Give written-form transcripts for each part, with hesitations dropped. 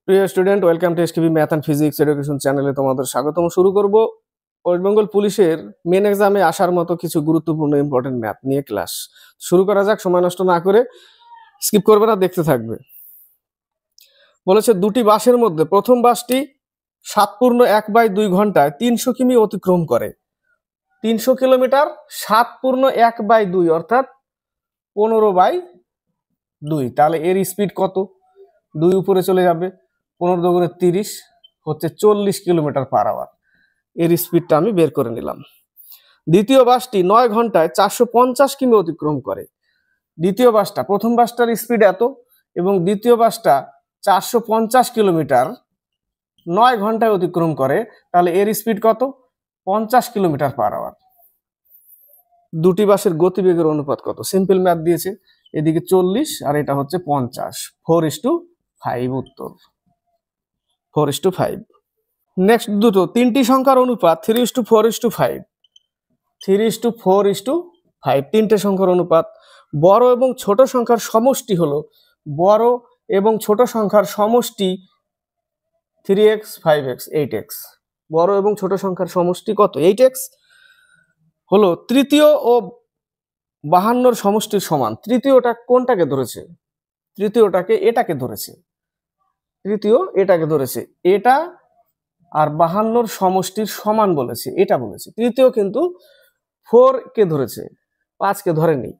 প্রিয় student, welcome to SKB math and physics education চ্যানেলে তোমাদের স্বাগতম। শুরু করব ওয়েস্ট বেঙ্গল পুলিশের মেন এক্সামে আসার মতো কিছু গুরুত্বপূর্ণ ইম্পর্টেন্ট ম্যাথ নিয়ে ক্লাস। শুরু করা যাক, সময় নষ্ট না করে। স্কিপ করবে না, দেখতে থাকবে। বলেছে দুটি বাসের মধ্যে প্রথম বাসটি 7.1/2 ঘন্টায় 300 কিমি অতিক্রম করে। 300 কিলোমিটার 7.1/2 অর্থাৎ 15/2। তাহলে এর স্পিড কত? 2 উপরে চলে যাবে, 15 দুগুণে 30 হচ্ছে 40 কিলোমিটার পার আওয়ার। এর স্পিডটা আমি বের করে নিলাম। দ্বিতীয় বাসটি 9 ঘন্টায় 450 কিমি অতিক্রম করে। দ্বিতীয় বাসটা, প্রথম বাসটার স্পিড এত এবং দ্বিতীয় বাসটা 450 কিলোমিটার 9 ঘন্টায় অতিক্রম করে, তাহলে এর স্পিড কত? 50 কিলোমিটার পার আওয়ার। দুটি বাসের গতিবেগের অনুপাত কত? সিম্পল ম্যাথ দিয়েছে, এদিকে 40 আর এটা হচ্ছে 50, 4:5 উত্তর, 4:5। নেক্সট দুটো, তিনটি সংখ্যার অনুপাত 3:4:5, 3:4:5, তিনটে সংখ্যার অনুপাত। বড় এবং ছোট সংখ্যার সমষ্টি হলো, বড় এবং ছোট সংখ্যার সমষ্টি 3x 5x 8x। বড় এবং ছোট সংখ্যার সমষ্টি কত? 8x হলো তৃতীয় ও 52 সমষ্টির সমান। তৃতীয়টা কোনটাকে ধরেছে? তৃতীয়টাকে এটাকে ধরেছে, তৃতীয় এটাকে ধরেছে, এটা আর 52 সমষ্টির সমান বলেছে, এটা বলেছে। তৃতীয় কিন্তু 4 কে ধরেছে, 5 কে ধরেনি,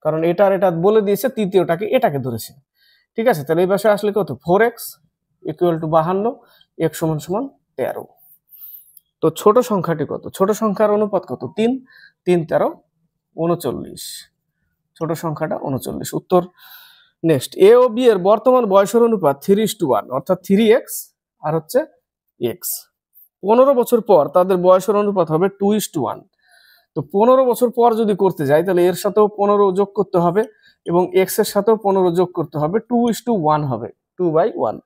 কারণ এটা আর এটা বলে দিয়েছে, তৃতীয়টাকে এটাকে ধরেছে। ঠিক আছে, তাহলে এই পাশে আসলে কত? 4x = 52, x = 13। তো ছোট সংখ্যাটি কত? ছোট সংখ্যার অনুপাত কত? 3, 3 13 39, ছোট সংখ্যাটা 39 উত্তর। নেক্সট, এ ও বি এর বর্তমান বয়সের অনুপাত 3:1 অর্থাৎ 3x আর হচ্ছে x। 15 বছর পর তাদের বয়সের অনুপাত হবে 2:1। তো 15 বছর পর যদি করতে যাই, তাহলে এর সাথেও 15 যোগ করতে হবে এবং এক্স এর সাথেও 15 যোগ করতে হবে, 2:1 হবে, 2/1,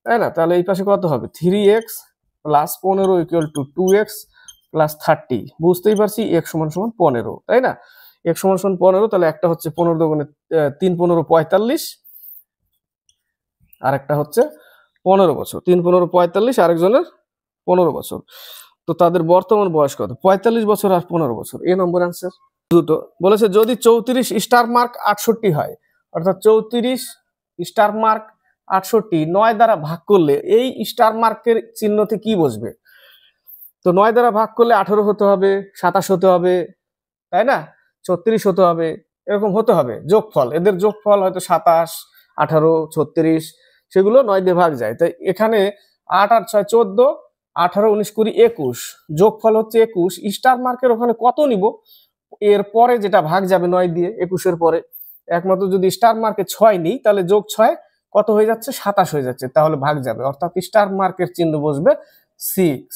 তাই না? তাহলে এই পাশে কত হবে? 3x + 15 = 2x + 30। বুঝতেই পারছি x = 15, তাই না? x = 15, তাহলে একটা হচ্ছে 15 দুগুণে 3 15 45, আর একটা হচ্ছে 15 বছর, 3 15 45, আরেকজনের 15 বছর। তো তাদের বর্তমান বয়স কত? 45 বছর আর 15 বছর। এ নম্বর অ্যান্সার। দুটো বলেছে যদি 34 স্টার মার্ক 68 হয়, অর্থাৎ 34 স্টার মার্ক 68 9 দ্বারা ভাগ করলে এই স্টার মার্কের চিহ্নতে কি বসবে? তো 9 দ্বারা ভাগ করলে 18 হতে হবে, 27 হতে হবে, তাই না? 36 হতে হবে, এরকম হতে হবে যোগফল। এদের যোগফল হয়তো 27, 18, 36, সেগুলো 9 দিয়ে ভাগ যায়। তাই এখানে 8 আর 6 14, 18 19 20 21, যোগফল হচ্ছে 21। স্টার মার্কের ওখানে কত নিব? এর পরে যেটা ভাগ যাবে 9 দিয়ে, 21 এর পরে একমাত্র যদি স্টার মার্কে 6 নিই, তাহলে যোগ 6 কত হয়ে যাচ্ছে? 27 হয়ে যাচ্ছে, তাহলে ভাগ যাবে, অর্থাৎ স্টার মার্কের চিহ্ন বসবে 6,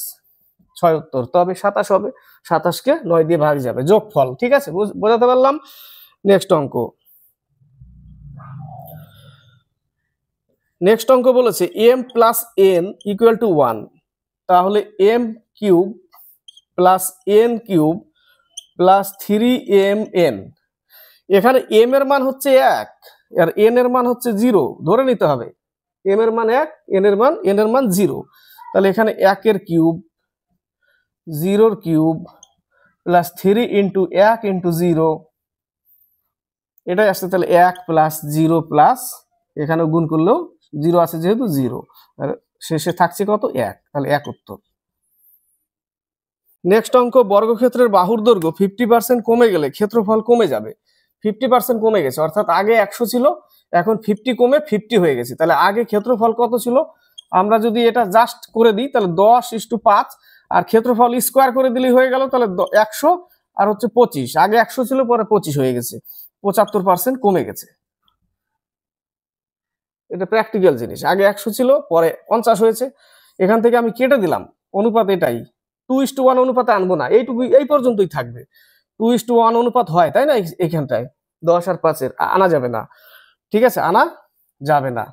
6 উত্তর। তবে 27 হবে, 27 কে 9 দিয়ে ভাগ যাবে, যোগফল। ঠিক আছে, বোঝাতে পারলাম? নেক্সট অঙ্ক। নেক্সট অঙ্ক বলেছে m + n = 1, তাহলে m³ + n³ + 3mn। এখানে m এর মান হচ্ছে 1 আর n এর মান হচ্ছে 0, ধরে নিতে হবে। m এর মান 1, n এর মান 0, তাহলে এখানে 1 এর কিউব, 0 এর কিউব প্লাস 3 × 1 × 0, এটাই আসছে। তাহলে 1 + 0 প্লাস, এখানে গুণ করলেও 0 আছে যেহেতু 0, আর শেষে থাকছে কত? 1, তাহলে 1 উত্তর। নেক্সট অঙ্ক, বর্গক্ষেত্রের বাহুর দৈর্ঘ্য 50% কমে গেলে ক্ষেত্রফল কমে যাবে। 50% কমে গেছে, অর্থাৎ আগে 100 ছিল, এখন 50 কমে 50 হয়ে গেছে। তাহলে আগে ক্ষেত্রফল কত ছিল? আমরা যদি এটা জাস্ট করে দিই, তাহলে 10:5, আর ক্ষেত্রফল স্কোয়ার করে দিলেই হয়ে গেল। তাহলে 100 আর হচ্ছে 25, আগে 100 ছিল, পরে 25 হয়ে গেছে, 75% কমে গেছে। এটা প্র্যাকটিক্যাল জিনিস, আগে 100 ছিল, পরে 50 হয়েছে। এখান থেকে আমি কেটে দিলাম, অনুপাত এটাই, 2:1 অনুপাতে আনবো না, এইটুকু এই পর্যন্তই থাকবে। 2:1 অনুপাত হয়, তাই না? এখানটায় 10 আর 5 আনা যাবে না, ঠিক আছে, আনা যাবে না।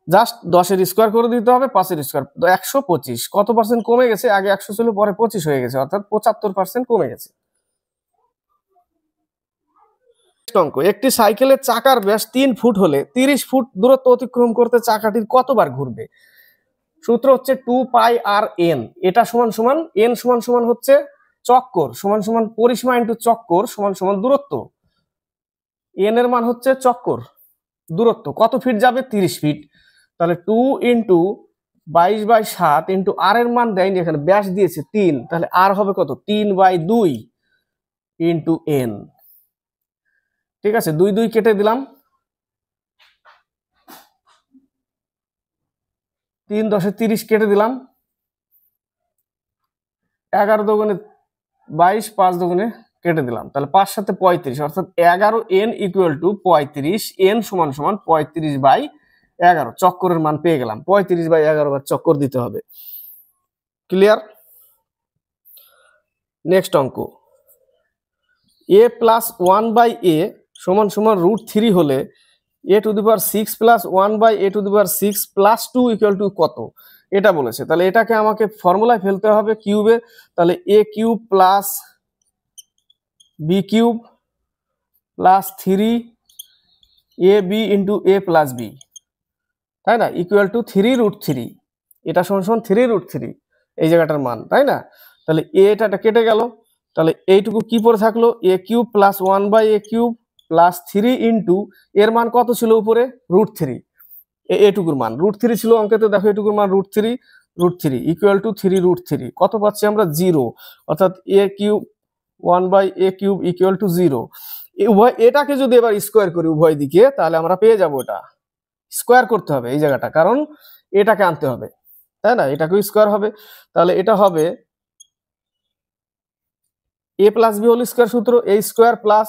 জাস্ট 10 এর স্কোয়ার করে দিতে হবে, 5 এর স্কোয়ার, 125। কত পার্সেন্ট কমে গেছে? আগে 100 ছিল, পরে 25 হয়ে গেছে, অর্থাৎ 75% কমে গেছে। অঙ্ক, একটি সাইকেলের চাকার ব্যাস 3 ফুট হলে 30 ফুট দূরত্ব অতিক্রম করতে চাকাটির কতবার ঘুরবে? সূত্র হচ্ছে 2 পাই আর এন। এটা সমান সমান এন সমান সমান হচ্ছে চক্কর সমান সমান পরিসীমা ইন্টু চক্কর সমান সমান দূরত্ব। এন এর মান হচ্ছে চক্কর, দূরত্ব কত ফিট যাবে? 30 ফিট। তাহলে 2 ইন্টু 22/7 ইন্টু আর এর মান দেয়নি, এখানে ব্যাস দিয়েছে 3, তাহলে আর হবে কত? 3/2 ইন্টু এন। ঠিক আছে, 2 2 কেটে দিলাম, 3 10 30 কেটে দিলাম, 11 দুগুণে 22, 5 দুগুণে কেটে দিলাম, তাহলে 5 7 35, অর্থাৎ 11 এন ইকুয়াল টু 35, এন সমান সমান 35/11। চক্করের মান পেয়ে গেলাম, 35/11 বার চক্কর দিতে হবে। ক্লিয়ার? নেক্সট অঙ্ক, a প্লাস 1/a সমান সমান √3 হলে a⁶ plus 1/a⁶ plus 2 equal to কত? এটা বলেছে। তাহলে এটাকে আমাকে ফর্মুলায় ফেলতে হবে কিউবে। তাহলে a cube plus b cube plus 3ab into a plus b, তাই না, ইকুয়াল টু 3√3। এটা সমান সমান 3√3 এই জায়গাটার মান, তাই না? তাহলে এটা কেটে গেল, তাহলে এইটুকু কি পড়ে থাকলো? a cube plus 1/a cube plus 3 into এর মান কত ছিল উপরে? √3। এটুকুর মান √3 ছিল অঙ্কেতে, দেখো এটুকুর মান √3 ইকুয়াল টু 3√3। কত পাচ্ছি আমরা? 0। অর্থাৎ a cube 1/a cube equal to 0। উভয় এটাকে যদি এবার স্কোয়ার করি উভয় দিকে, তাহলে আমরা পেয়ে যাবো, এটা স্কোয়ার করতে হবে এই জায়গাটা, কারণ এটাকে আনতে হবে, তাই না? এটাকেও স্কোয়ার হবে, তাহলে এটা হবে a plus B whole square, সূত্র a square plus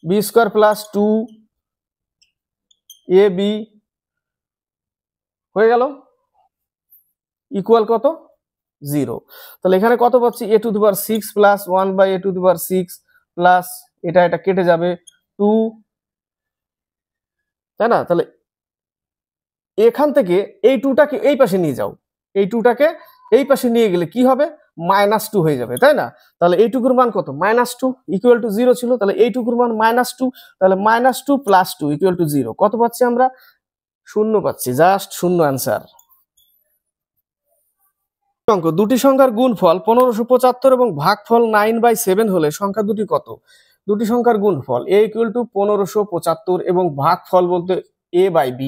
B square plus 2ab হয়ে গেল ইকুয়াল কত? 0। তাহলে এখানে কত পাচ্ছি? a⁶ প্লাস 1/a⁶ প্লাস এটা কেটে যাবে 2, তাই না? তাহলে এখান থেকে এই 2টাকে এই পাশে নিয়ে যাও, এই 2টাকে এই পাশে নিয়ে গেলে কি হবে? -2 হয়ে যাবে, তাই না? তাহলে এইটুকুর মান কত? -2 ইকুয়াল টু 0 ছিল, তাহলে এইটুকুর মান -2, তাহলে -2 প্লাস 2 ইকুয়াল টু 0। কত পাচ্ছি আমরা? 0 পাচ্ছি, জাস্ট 0 অ্যান্সার। অঙ্ক, দুটি সংখ্যার গুণফল 1575 এবং ভাগফল 9/7 হলে সংখ্যা দুটি কত? দুটি সংখ্যার গুণফল a ইকুয়াল টু 1575 এবং ভাগফল বলতে a/b,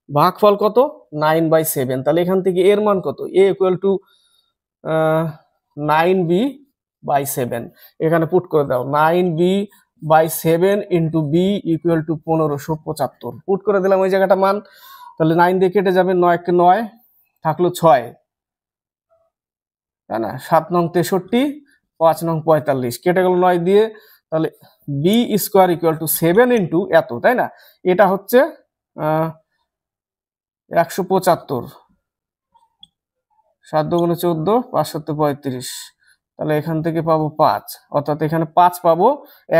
ভাগফল কত? 9/7। তাহলে এখান থেকে এর মান কত? a ইকুয়াল টু 9b/7, এখানে পুট করে দাও, 9b/7 into b equal to 1575, put করে দিলাম ওই জায়গাটা মান। তাহলে 9 দিয়ে কেটে যাবে, 9 কে 9 থাকলো 6, তাই না? 7 নং 63, 5 নং 45 কেটে গেল 9 দিয়ে, তাহলে B square equal to 7 into এত, তাই না? এটা হচ্ছে 175, 7 দুগুণে 14, 5 7 35, তাহলে এখান থেকে পাবো 5, অর্থাৎ এখানে 5 পাবো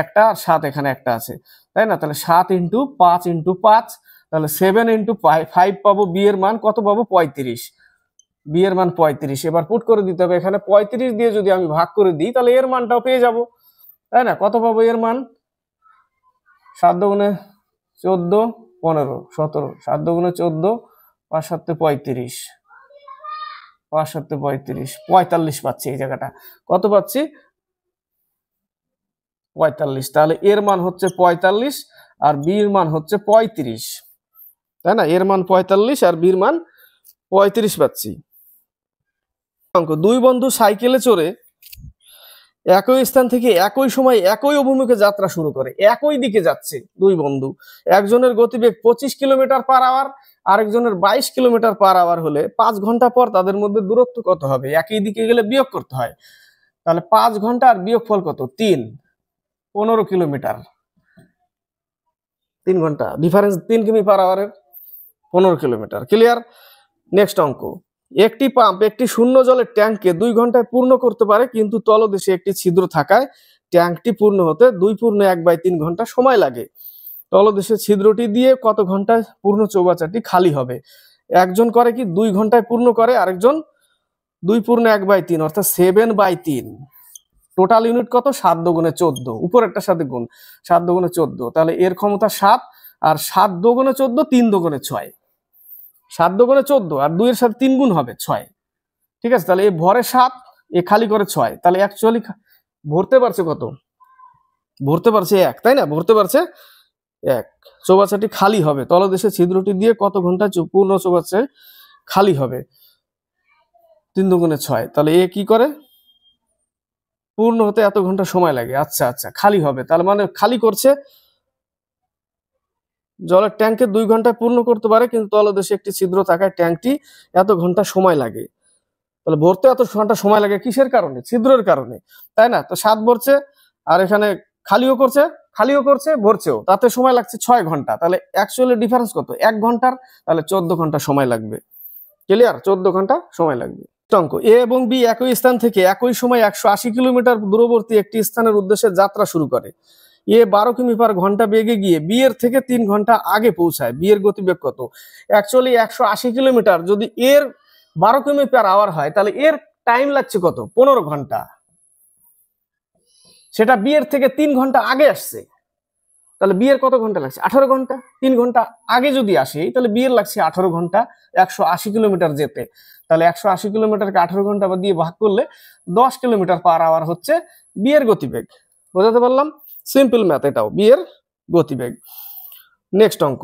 একটা, আর 7 এখানে একটা আছে, তাই না? তাহলে 7 ইন্টু 5 ইন্টু 5, তাহলে 7 ইন্টু 5 পাবো, বি এর মান কত পাবো? 35, বি এর মান 35। এবার পুট করে দিতে হবে, এখানে 35 দিয়ে যদি আমি ভাগ করে দিই তাহলে এর মানটাও পেয়ে যাব, তাই না? কত পাবো এর মান? 7 দুগুণে 14, 15, 17, 7 দুগুণে 14, 5 7 35, 5 7 35, 45 পাচ্ছি এই জায়গাটা। কত পাচ্ছি? 45। তাহলে এর মান হচ্ছে 45 আর বির মান হচ্ছে 35, তাই না? এর মান 45 আর বির মান 35 পাচ্ছি। অঙ্ক, দুই বন্ধু সাইকেলে চড়ে একই স্থান থেকে একই সময় একই অভিমুখে যাত্রা শুরু করে, একই দিকে যাচ্ছে দুই বন্ধু। একজনের গতিবেগ 25 কিলোমিটার/আওয়ার, আরেকজনের 22 কিলোমিটার/আওয়ার হলে 5 ঘন্টা পর তাদের মধ্যে দূরত্ব কত হবে? একই দিকে গেলে বিয়োগ করতে হয়, তাহলে 5 ঘন্টা আর বিয়োগফল কত? 3, 15 কিলোমিটার, 3 ঘন্টা ডিফারেন্স, 3 কিমি/আওয়ারের 15 কিলোমিটার। ক্লিয়ার? নেক্সট অঙ্ক, একটি পাম্প একটি শূন্য জলের ট্যাঙ্ককে 2 ঘন্টায় পূর্ণ করতে পারে, কিন্তু তলদেশে একটি ছিদ্র থাকায় ট্যাঙ্কটি পূর্ণ হতে 2/1/3 ঘন্টা সময় লাগে। তলদেশে ছিদ্রটি দিয়ে কত ঘন্টায় পূর্ণ চৌবাচ্চাটি খালি হবে? একজন করে কি 2 ঘন্টায় পূর্ণ করে, আরেকজন 2/1/3 অর্থাৎ 7/3, টোটাল ইউনিট কত? 7 দুগুণে 14, উপরেরটার সাথে গুণ, 7 দুগুণে 14, তাহলে এর ক্ষমতা 7, আর 7 দুগুণে 14, 3 দুগুণে 6, 7 দুগুণে 14 আর 2 এর সাথে 3 গুণ হবে 6। ঠিক আছে, তাহলে এ ভরে 7, এ খালি করে 6, তাহলে অ্যাকচুয়ালি ভরতে পারছে কত? ভরতে পারছে 1, তাই না? ভরতে পারছে 1। চৌবাচ্চাটি খালি হবে, তলদেশে ছিদ্রটি দিয়ে কত ঘন্টা পূর্ণ চৌবাচ্চায় খালি হবে? 3 দুগুণে 6, তাহলে এ কি করে? পূর্ণ হতে এত ঘন্টা সময় লাগে। আচ্ছা আচ্ছা, খালি হবে, তার মানে খালি করছে। জলের ট্যাঙ্কে 2 ঘন্টায় পূর্ণ করতে পারে, কিন্তু তলদেশে একটি ছিদ্র থাকায় ট্যাঙ্কটি এত ঘন্টা সময় লাগে। তাহলে ভরতে এত ঘন্টা সময় লাগে কিসের কারণে? ছিদ্রের কারণে, তাই না? তো 7 ভরছে, আর এখানে খালিও করছে ভরছেও, তাতে সময় লাগছে 6 ঘন্টা। তাহলে অ্যাকচুয়ালি ডিফারেন্স কত? 1 ঘন্টার। তাহলে 14 ঘন্টা সময় লাগবে। ক্লিয়ার? 14 ঘন্টা সময় লাগবে। অঙ্ক, এ এবং বি একই স্থান থেকে একই সময় 180 কিলোমিটার দূরবর্তী একটি স্থানের উদ্দেশ্যে যাত্রা শুরু করে। এ 12 কিমি পার ঘন্টা বেগে গিয়ে বি এর থেকে 3 ঘন্টা আগে পৌঁছায়। বি এর গতিবেগ কত? অ্যাকচুয়ালি 180 কিলোমিটার যদি এর 12 কিমি পার আওয়ার হয়, তাহলে এর টাইম লাগছে কত? 15 ঘন্টা। সেটা বি এর থেকে 3 ঘন্টা আগে আসছে, তাহলে বি এর কত ঘন্টা লাগছে? 18 ঘন্টা। 3 ঘন্টা আগে যদি আসে, তাহলে বি এর লাগছে 18 ঘন্টা 180 কিলোমিটার যেতে। তাহলে 180 কিলোমিটারকে 18 ঘন্টা দিয়ে ভাগ করলে 10 কিলোমিটার পার আওয়ার হচ্ছে বি এর গতিবেগ। বোঝাতে পারলাম? সিম্পল ম্যাথ এটাও, বি এর গতিবেগ। নেক্সট অঙ্ক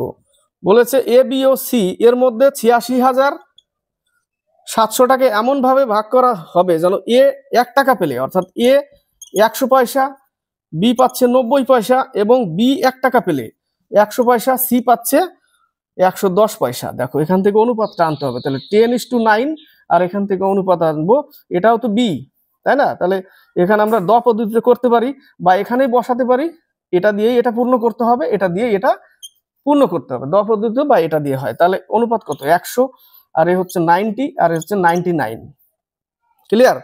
বলেছে এ বি ও সি এর মধ্যে 86,700 টাকা এমন ভাবে ভাগ করা হবে যেন এ 1 টাকা পেলে, অর্থাৎ এ 100 পয়সা, বি পাচ্ছে 90 পয়সা, এবং বি 1 টাকা পেলে 100 পয়সা, সি পাচ্ছে 110 পয়সা। দেখো এখান থেকে অনুপাতটা আনতে হবে, তাহলে 10:9, আর এখান থেকে অনুপাত আনবো, এটাও তো বি, তাই না? তাহলে এখানে আমরা দ পদ্ধতিতে করতে পারি, বা এখানেই বসাতে পারি। এটা দিয়েই এটা পূর্ণ করতে হবে, এটা দিয়ে এটা পূর্ণ করতে হবে, দ পদ্ধতিতে বা এটা দিয়ে হয়। তাহলে অনুপাত কত? 100, আর এ হচ্ছে 90, আর এ হচ্ছে 99। ক্লিয়ার?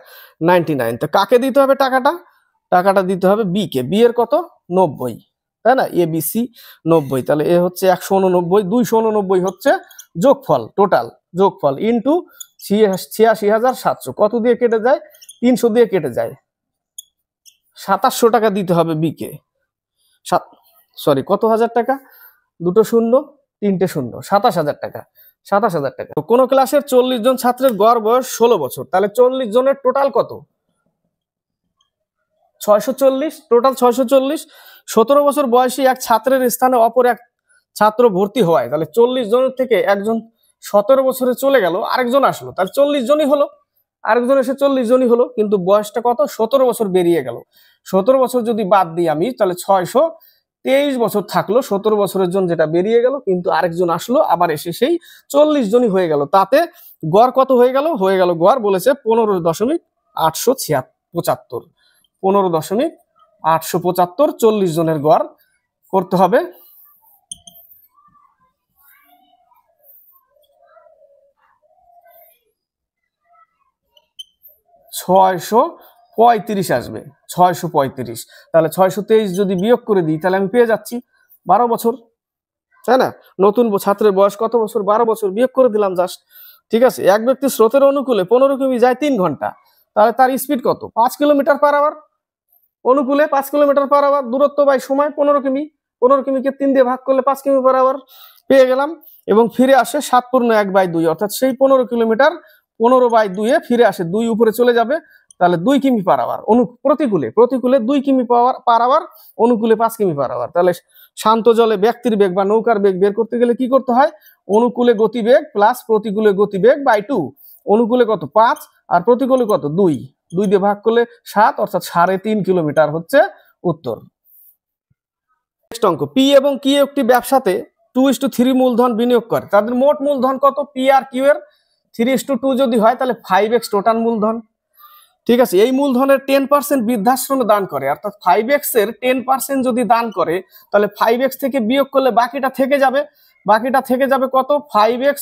99। তো কাকে দিতে হবে টাকাটা? টাকাটা দিতে হবে বি কে। বি এর কত? 90, তাই না? এ বি সি 90, তাহলে এ হচ্ছে 189, 289 হচ্ছে যোগফল, টোটাল যোগফল, ইন্টু 86,700। কত দিয়ে কেটে যায়? 300 দিয়ে কেটে যায়। 2700 টাকা দিতে হবে বি কে। সরি, কত হাজার টাকা? 2 শূন্য 3 শূন্য, 27,000 টাকা। 27,000 টাকা। কোন ক্লাসের 40 জন ছাত্রের গড় বয়স 16 বছর, তাহলে 40 জনের টোটাল কত? 640, টোটাল 640। 17 বছর বয়সী এক ছাত্রের স্থানে অপর এক ছাত্র ভর্তি হওয়ায়, তাহলে 40 জনের থেকে একজন 17 বছরে চলে গেল, আরেকজন আসলো, তাহলে 40 জনই হলো। আরেকজন এসে 40 জনই হলো, কিন্তু বয়সটা কত? 17 বছর বেরিয়ে গেল। 17 বছর যদি বাদ দিই আমি, তাহলে 623 বছর থাকলো। 17 বছরের জন যেটা বেরিয়ে গেল, কিন্তু আরেকজন আসলো, আবার এসে সেই 40 জনই হয়ে গেল। তাতে গড় কত হয়ে গেল? হয়ে গেল গড় বলেছে 15.875। 15.875, 40 জনের গড় করতে হবে। 635 আসবে, 635। তাহলে 623 যদি বিয়োগ করে দিই, তাহলে আমি পেয়ে যাচ্ছি 12 বছর, তাই না? নতুন ছাত্রের বয়স কত বছর? 12 বছর। বিয়োগ করে দিলাম জাস্ট। ঠিক আছে। এক ব্যক্তি স্রোতের অনুকূলে 15 কিমি যায় 3 ঘন্টা, তাহলে তার স্পিড কত? 5 কিলোমিটার পার আওয়ার। অনুকূলে 5 কিলোমিটার পার আওয়ার, দূরত্ব বাই সময় 15 কিমি। 15 কিমিকে 3 দিয়ে ভাগ করলে 5 কিমি পার আওয়ার পেয়ে গেলাম। এবং ফিরে আসে 7 × 1/2, অর্থাৎ সেই 15 কিলোমিটার 15/2 এ ফিরে আসে, 2 উপরে চলে যাবে, তাহলে 2 কিমি পার আওয়ার। প্রতিকূলে 2 কিমি পার আওয়ার, অনুকূলে 5 কিমি পার আওয়ার। তাহলে শান্ত জলে ব্যক্তির বেগ বা নৌকার বেগ বের করতে গেলে কি করতে হয়? অনুকূলে গতিবেগ প্লাস প্রতিকূলে গতিবেগ বাই 2। অনুকূলে কত? 5, আর প্রতিকূলে কত? 2। 2 দিয়ে ভাগ করলে 7, অর্থাৎ 3.5 কিলোমিটার হচ্ছে উত্তর। নেক্সট অঙ্ক, পি এবং কিউ একটি ব্যবসাতে 2:3 মূলধন বিনিয়োগ করে। তাদের মোট মূলধন কত? পি আর কিউ এর 3:2 যদি হয়, তাহলে 5x টোটাল মূলধন। ঠিক আছে। এই মূলধনের 10% বৃদ্ধাশ্রমে দান করে, অর্থাৎ 5x এর 10% যদি দান করে, তাহলে 5x থেকে বিয়োগ করলে বাকিটা থেকে যাবে। বাকিটা থেকে যাবে কত? 5x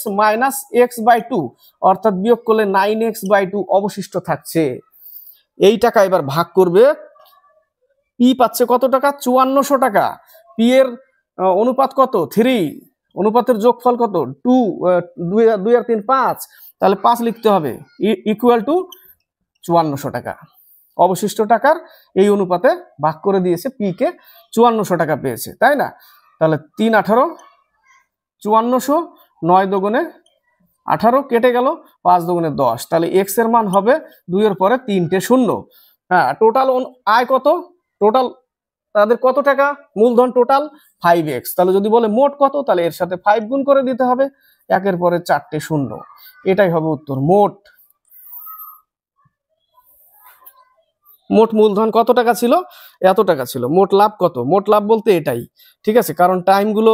- x/2, অর্থাৎ বিয়োগ করলে 9x/2 অবশিষ্ট থাকছে। এই টাকা এবার ভাগ করবে। পি পাচ্ছে কত টাকা? 5400 টাকা। পি এর অনুপাত কত? 3। অনুপাতের যোগফল কত? 2। 2 আর 3 5, তাহলে 5 লিখতে হবে, ইকুয়াল টু 5400 টাকা। অবশিষ্ট টাকার এই অনুপাতে ভাগ করে দিয়েছে, পি কে 5400 টাকা পেয়েছে, তাই না? তাহলে 3 18 5400, 9 দুগুণে 18 কেটে গেল, 5 দুগুণে 10, তাহলে এক্স এর মান হবে 2 এর পরে 3টে শূন্য। হ্যাঁ, টোটাল আয় কত? টোটাল তাদের কত টাকা? মূলধন টোটাল 5x। তাহলে যদি বলে মোট কত, তাহলে এর সাথে 5 গুণ করে দিতে হবে, একের পরে 4টে শূন্য, এটাই হবে উত্তর। মোট মূলধন কত টাকা ছিল? এত টাকা ছিল। মোট লাভ কত? মোট লাভ বলতে এটাই, ঠিক আছে, কারণ টাইমগুলো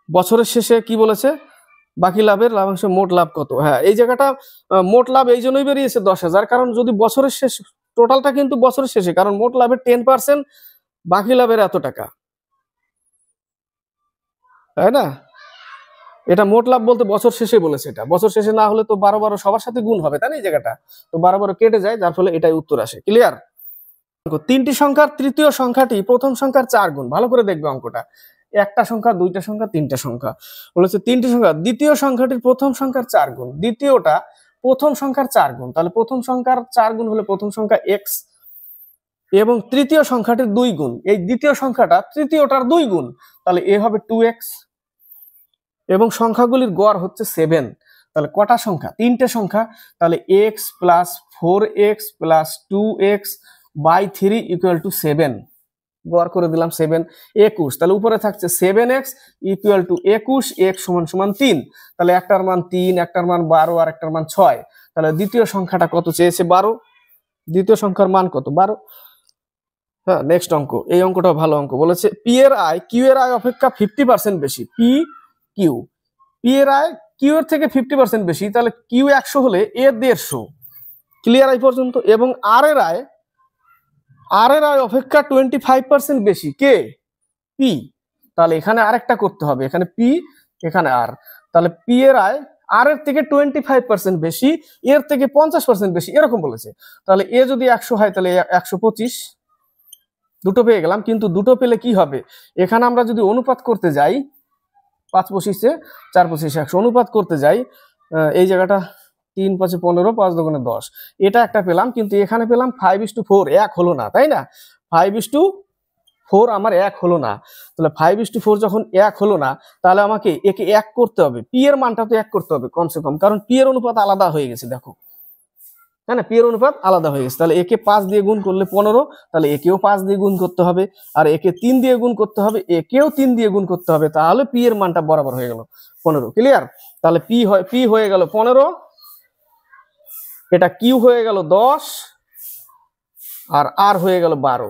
বছরের শেষে কি বলেছে, বাকি লাভের লাভাংশ মোট লাভ কত। হ্যাঁ, এই জায়গাটা মোট লাভ এই জন্যই বেরিয়েছে 10,000, কারণ যদি বছরের শেষ, টোটালটা কিন্তু বছরের শেষে, কারণ মোট লাভের 10%, বাকি লাভের এত টাকা, তাই না? এটা মোট লাভ বলতে বছর শেষে বলেছে, এটা বছর শেষে না হলে তো 12 সবার সাথে গুণ হবে, তাই না? এই জায়গাটা তো 12 কেটে যায়, যার ফলে এটাই উত্তর আসে। ক্লিয়ার? 3টি সংখ্যার তৃতীয় সংখ্যাটি প্রথম সংখ্যার 4 গুণ। ভালো করে দেখবে অঙ্কটা, একটা সংখ্যা, দুইটা সংখ্যা, তিনটা সংখ্যা, বলেছে 3টি সংখ্যা, দ্বিতীয় সংখ্যাটির প্রথম সংখ্যার 4 গুণ, দ্বিতীয়টা প্রথম সংখ্যার 4 গুণ, তাহলে প্রথম সংখ্যার 4 গুণ হলে প্রথম সংখ্যা x, এবং তৃতীয় সংখ্যাটির 2 গুণ, এই দ্বিতীয় সংখ্যাটা তৃতীয়টার 2 গুণ, তাহলে এ হবে 2x, এবং সংখ্যাগুলির গড় হচ্ছে 7। তাহলে কটা সংখ্যা? 3টে সংখ্যা, তাহলে x plus 4x plus 2x by 3 equal to 7, গড় করে দিলাম 7, 21, তাহলে উপরে থাকছে 7x ইকুয়াল টু 21, x সমান সমান 3, তাহলে একটার মান 3, একটার মান 12, আর একটার মান 6, তাহলে দ্বিতীয় সংখ্যাটা কত চেয়েছে? 12, দ্বিতীয় সংখ্যার মান কত? 12। হ্যাঁ, নেক্সট অঙ্ক, এই অঙ্কটাও ভালো অঙ্ক, বলেছে পি এর আয় কিউ এর আয় অপেক্ষা 50% বেশি, পি এর আয় কিউ এর থেকে 50% বেশি, তাহলে কিউ 100 হলে এ 150। ক্লিয়ার এই পর্যন্ত? এবং আর এর আয় অপেক্ষা 25% বেশি, কে? পি। তাহলে এখানে আরেকটা করতে হবে, এখানে পি, এখানে আর, তাহলে পি এর আয় আর এর থেকে 25% বেশি, এর থেকে 50% বেশি, এরকম বলেছে। তাহলে এ যদি 100 হয়, তাহলে 125, দুটো পেয়ে গেলাম। কিন্তু দুটো পেলে কি হবে, এখানে আমরা যদি অনুপাত করতে যাই, 5 25 4 25 100 অনুপাত করতে যাই, এই জায়গাটা 3 5 15, 5 2 10, এটা একটা পেলাম, কিন্তু এখানে পেলাম 5:4, এক হলো না, তাই না? 5:4 আমার এক হলো না, তাহলে 5:4 যখন এক হলো না, তাহলে আমাকে একে এক করতে হবে, পি এর মানটা তো এক করতে হবে কমসে কম, কারণ পি এর অনুপাত আলাদা হয়ে গেছে, দেখো, তাই না? পি এর অনুপাত আলাদা হয়ে গেছে, তাহলে একে 5 দিয়ে গুণ করলে 15, তাহলে একেও 5 দিয়ে গুণ করতে হবে, আর একে 3 দিয়ে গুণ করতে হবে, একেও 3 দিয়ে গুণ করতে হবে, তাহলে পি এর মানটা বরাবর হয়ে গেল 15। ক্লিয়ার? তাহলে পি হয়ে গেল 15, এটা কিউ হয়ে গেল 10, আর আর হয়ে গেল 12,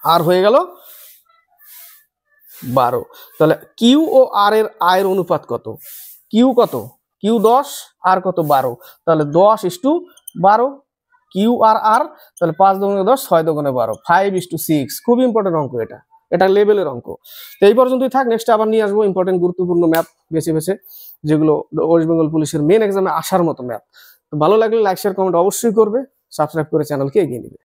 আর হয়ে গেল 12। তাহলে কিউ ও আর এর আয়ের অনুপাত কত? কিউ কত? কিউ 10, আর কত? 12, তাহলে 10:12, কিউ আর আর, তাহলে 5 2 10, 6 2 12, 5:6। খুব ইম্পর্টেন্ট অঙ্ক, এটা লেভেলের অঙ্ক। তো এই পর্যন্তই থাক, নেক্সট আবার নিয়ে আসবো ইম্পর্টেন্ট গুরুত্বপূর্ণ ম্যাথ বেছে বেছে, যেগুলো ওয়েস্ট বেঙ্গল পুলিশের মেন এক্সামে আসার মতো ম্যাথ। তো ভালো লাগলে লাইক শেয়ার কমেন্ট অবশ্যই করবে, সাবস্ক্রাইব করে চ্যানেলকে এগিয়ে নেবে।